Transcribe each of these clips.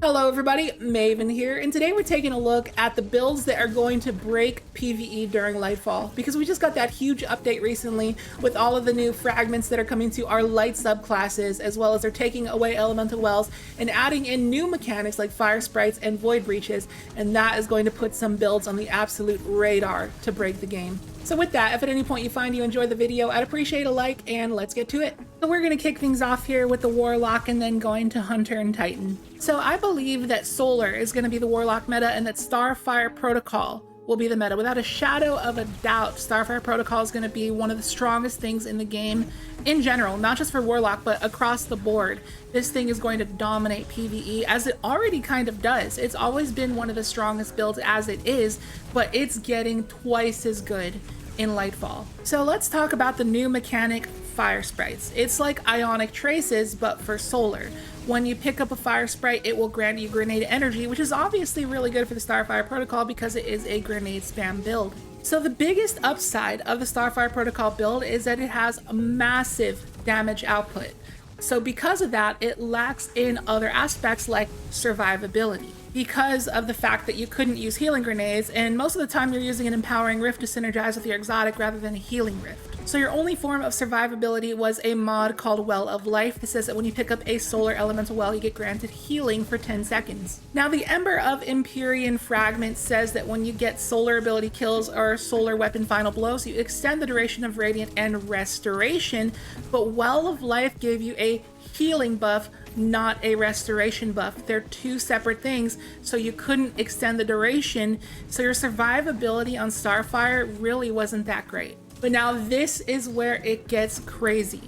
Hello everybody, Maven here, and today we're taking a look at the builds that are going to break PvE during Lightfall, because we just got that huge update recently with all of the new fragments that are coming to our light subclasses, as well as they're taking away elemental wells and adding in new mechanics like Firesprites and Void Breaches, and that is going to put some builds on the absolute radar to break the game. So with that, if at any point you find you enjoyed the video, I'd appreciate a like, and let's get to it. So we're going to kick things off here with the Warlock and then going to Hunter and Titan. So I believe that Solar is going to be the Warlock meta and that Starfire Protocol will be the meta. Without a shadow of a doubt, Starfire Protocol is going to be one of the strongest things in the game in general, not just for Warlock, but across the board. This thing is going to dominate PvE, as it already kind of does. It's always been one of the strongest builds as it is, but it's getting twice as good in Lightfall. So let's talk about the new mechanic, Firesprites. It's like Ionic Traces, but for Solar. When you pick up a fire sprite, it will grant you grenade energy, which is obviously really good for the Starfire Protocol because it is a grenade spam build. So the biggest upside of the Starfire Protocol build is that it has a massive damage output. So because of that, it lacks in other aspects like survivability, because of the fact that you couldn't use healing grenades, and most of the time you're using an empowering rift to synergize with your exotic rather than a healing rift. So your only form of survivability was a mod called Well of Life that says that when you pick up a solar elemental well, you get granted healing for 10 seconds. Now the Ember of Empyrean Fragment says that when you get solar ability kills or solar weapon final blows, you extend the duration of Radiant and Restoration, but Well of Life gave you a healing buff, not a restoration buff. They're two separate things, so you couldn't extend the duration, so your survivability on Starfire really wasn't that great. But now this is where it gets crazy.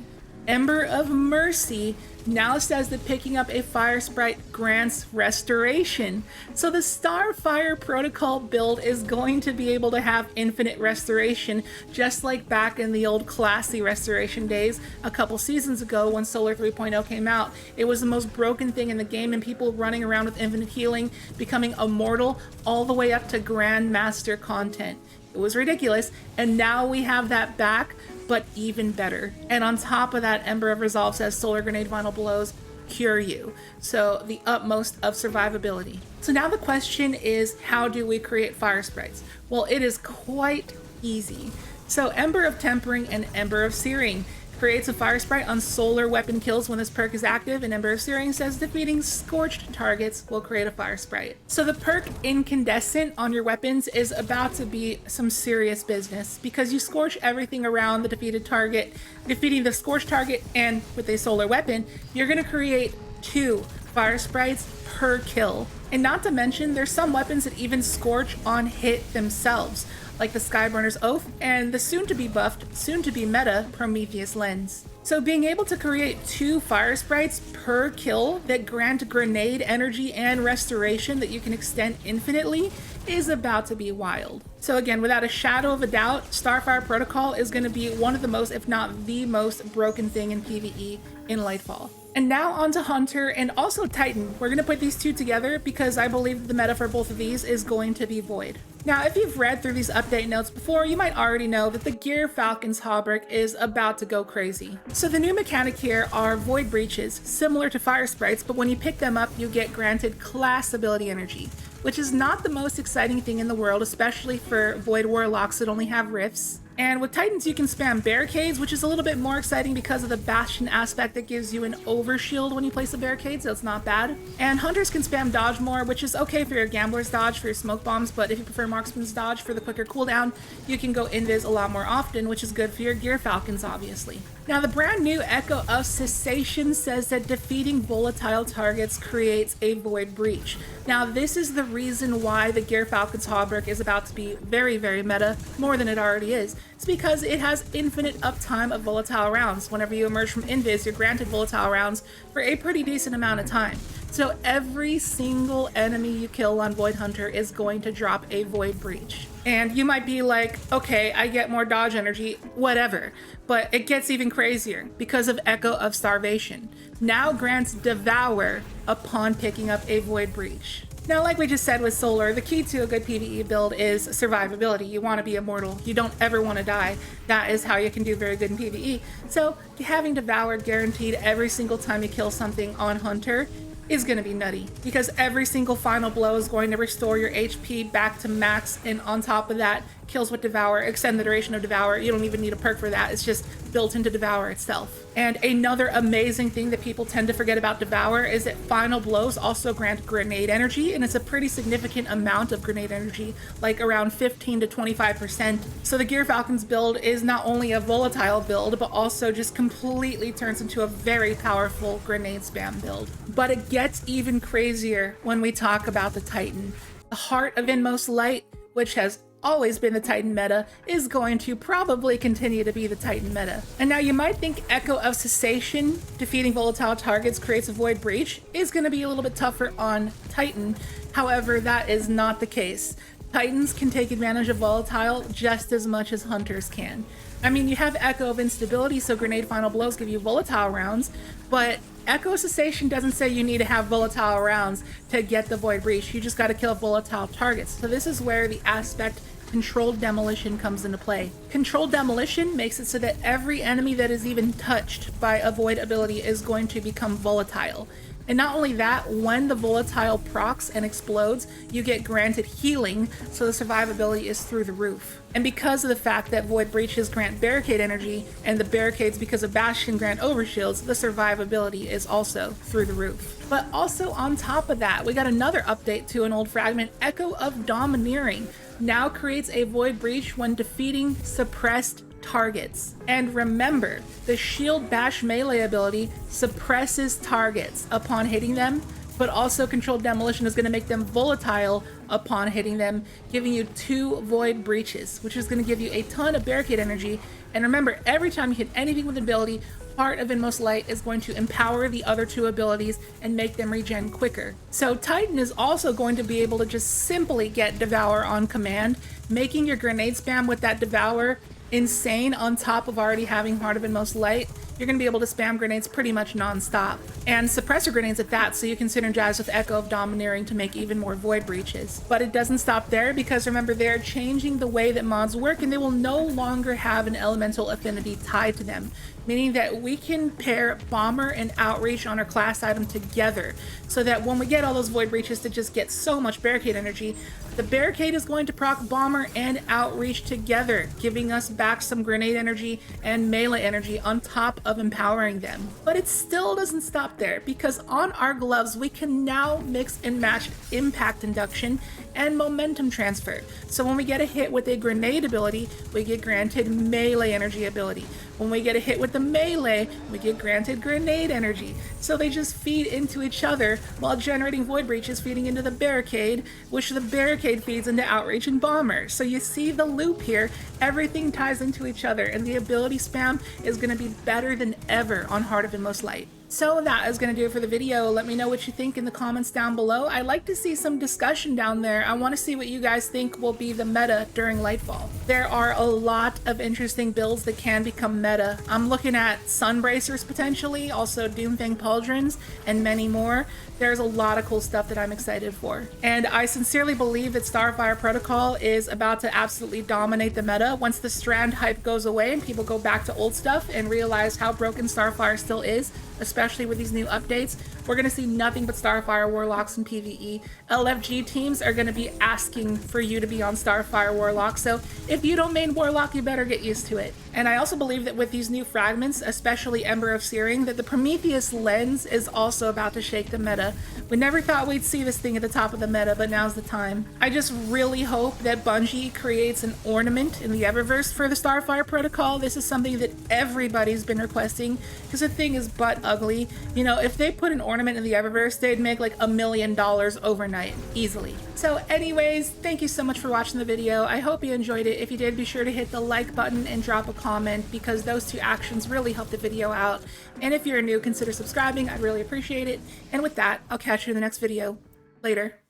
Ember of Mercy now says that picking up a fire sprite grants restoration. So the Starfire Protocol build is going to be able to have infinite restoration, just like back in the old classy restoration days a couple seasons ago when Solar 3.0 came out. It was the most broken thing in the game, and people running around with infinite healing, becoming immortal, all the way up to Grandmaster content. It was ridiculous, and now we have that back, but even better. And on top of that, Ember of Resolve says solar grenade final blows cure you. So the utmost of survivability. So now the question is, how do we create fire sprites? Well, it is quite easy. So Ember of Tempering and Ember of Searing creates a fire sprite on solar weapon kills when this perk is active, and Ember of Searing says defeating scorched targets will create a fire sprite. So the perk Incandescent on your weapons is about to be some serious business, because you scorch everything around the defeated target. Defeating the scorched target and with a solar weapon, you're going to create 2 fire sprites per kill. And not to mention, there's some weapons that even scorch on hit themselves, like the Skyburner's Oath and the soon-to-be buffed, soon-to-be meta Prometheus Lens. So being able to create 2 fire sprites per kill that grant grenade energy and restoration that you can extend infinitely is about to be wild. So again, without a shadow of a doubt, Starfire Protocol is going to be one of the most, if not the most, broken thing in PvE in Lightfall. And now onto Hunter and also Titan. We're going to put these two together because I believe the meta for both of these is going to be Void. Now, if you've read through these update notes before, you might already know that the Gyrfalcon's Hauberk is about to go crazy. So the new mechanic here are Void Breaches, similar to Fire Sprites, but when you pick them up, you get granted class ability energy, which is not the most exciting thing in the world, especially for Void Warlocks that only have rifts. And with Titans, you can spam barricades, which is a little bit more exciting because of the Bastion aspect that gives you an overshield when you place a barricade, so it's not bad. And Hunters can spam dodge more, which is okay for your Gambler's dodge, for your smoke bombs, but if you prefer Marksman's dodge for the quicker cooldown, you can go invis a lot more often, which is good for your Gyrfalcons, obviously. Now, the brand new Echo of Cessation says that defeating volatile targets creates a Void Breach. Now, this is the reason why the Gyrfalcon's Hauberk is about to be very, very meta, more than it already is. It's because it has infinite uptime of volatile rounds. Whenever you emerge from invis, you're granted volatile rounds for a pretty decent amount of time. So every single enemy you kill on Void Hunter is going to drop a Void Breach. And you might be like, okay, I get more dodge energy, whatever. But it gets even crazier because of Echo of Starvation. Now grants Devour upon picking up a Void Breach. Now, like we just said with Solar, the key to a good PvE build is survivability. You want to be immortal. You don't ever want to die. That is how you can do very good in PvE. So having Devour guaranteed every single time you kill something on Hunter is going to be nutty, because every single final blow is going to restore your HP back to max, and on top of that, kills with Devour, extend the duration of Devour. You don't even need a perk for that. It's just built into Devour itself. And another amazing thing that people tend to forget about Devour is that final blows also grant grenade energy, and it's a pretty significant amount of grenade energy, like around 15 to 25%. So the Gyrfalcon's build is not only a volatile build, but also just completely turns into a very powerful grenade spam build. But it gets even crazier when we talk about the Titan. The Heart of Inmost Light, which has always been the Titan meta, is going to probably continue to be the Titan meta. And now you might think Echo of Cessation, defeating volatile targets creates a Void Breach, is going to be a little bit tougher on Titan. However, that is not the case. Titans can take advantage of volatile just as much as hunters can. I mean, you have Echo of Instability, so grenade final blows give you volatile rounds, but Echo Cessation doesn't say you need to have volatile rounds to get the Void Breach. You just got to kill volatile targets. So this is where the aspect Controlled Demolition comes into play. Controlled Demolition makes it so that every enemy that is even touched by a Void ability is going to become volatile. And not only that, when the volatile procs and explodes, you get granted healing, so the survivability is through the roof. And because of the fact that Void Breaches grant barricade energy, and the barricades because of Bastion grant overshields, the survivability is also through the roof. But also on top of that, we got another update to an old fragment. Echo of Domineering now creates a Void Breach when defeating suppressed targets. And remember, the Shield Bash melee ability suppresses targets upon hitting them, but also Controlled Demolition is going to make them volatile upon hitting them, giving you 2 Void Breaches, which is going to give you a ton of barricade energy. And remember, every time you hit anything with an ability, Heart of Inmost Light is going to empower the other 2 abilities and make them regen quicker. So Titan is also going to be able to just simply get Devour on command, making your grenade spam with that Devour insane on top of already having Heart of Inmost Light. You're going to be able to spam grenades pretty much non-stop. And suppressor grenades at that, so you can synergize with Echo of Domineering to make even more Void Breaches. But it doesn't stop there, because remember, they're changing the way that mods work, and they will no longer have an elemental affinity tied to them. Meaning that we can pair Bomber and Outreach on our class item together, so that when we get all those Void Breaches to just get so much barricade energy, the barricade is going to proc Bomber and Outreach together, giving us back some grenade energy and melee energy on top of empowering them. But it still doesn't stop there, because on our gloves we can now mix and match impact induction and momentum transfer. So when we get a hit with a grenade ability, we get granted melee energy ability. When we get a hit with the melee, we get granted grenade energy. So they just feed into each other while generating Void Breaches, feeding into the barricade, which the barricade feeds into Outreach and Bomber. So you see the loop here, everything ties into each other, and the ability spam is going to be better than ever on Heart of Inmost Light. So that is going to do it for the video. Let me know what you think in the comments down below. I'd like to see some discussion down there. I want to see what you guys think will be the meta during Lightfall. There are a lot of interesting builds that can become meta. I'm looking at Sunbracers potentially, also Doomfang Pauldrons, and many more. There's a lot of cool stuff that I'm excited for. And I sincerely believe that Starfire Protocol is about to absolutely dominate the meta once the Strand hype goes away and people go back to old stuff and realize how broken Starfire still is, especially with these new updates. We're going to see nothing but Starfire Warlocks in PvE. LFG teams are going to be asking for you to be on Starfire Warlock, so if you don't main Warlock, you better get used to it. And I also believe that with these new fragments, especially Ember of Searing, that the Prometheus lens is also about to shake the meta. We never thought we'd see this thing at the top of the meta, but now's the time. I just really hope that Bungie creates an ornament in the Eververse for the Starfire Protocol. This is something that everybody's been requesting, because the thing is butt ugly. You know, if they put an ornament in the Eververse, they'd make like $1 million overnight, easily. So anyways, thank you so much for watching the video. I hope you enjoyed it. If you did, be sure to hit the like button and drop a comment, because those 2 actions really help the video out. And if you're new, consider subscribing. I'd really appreciate it. And with that, I'll catch you in the next video. Later.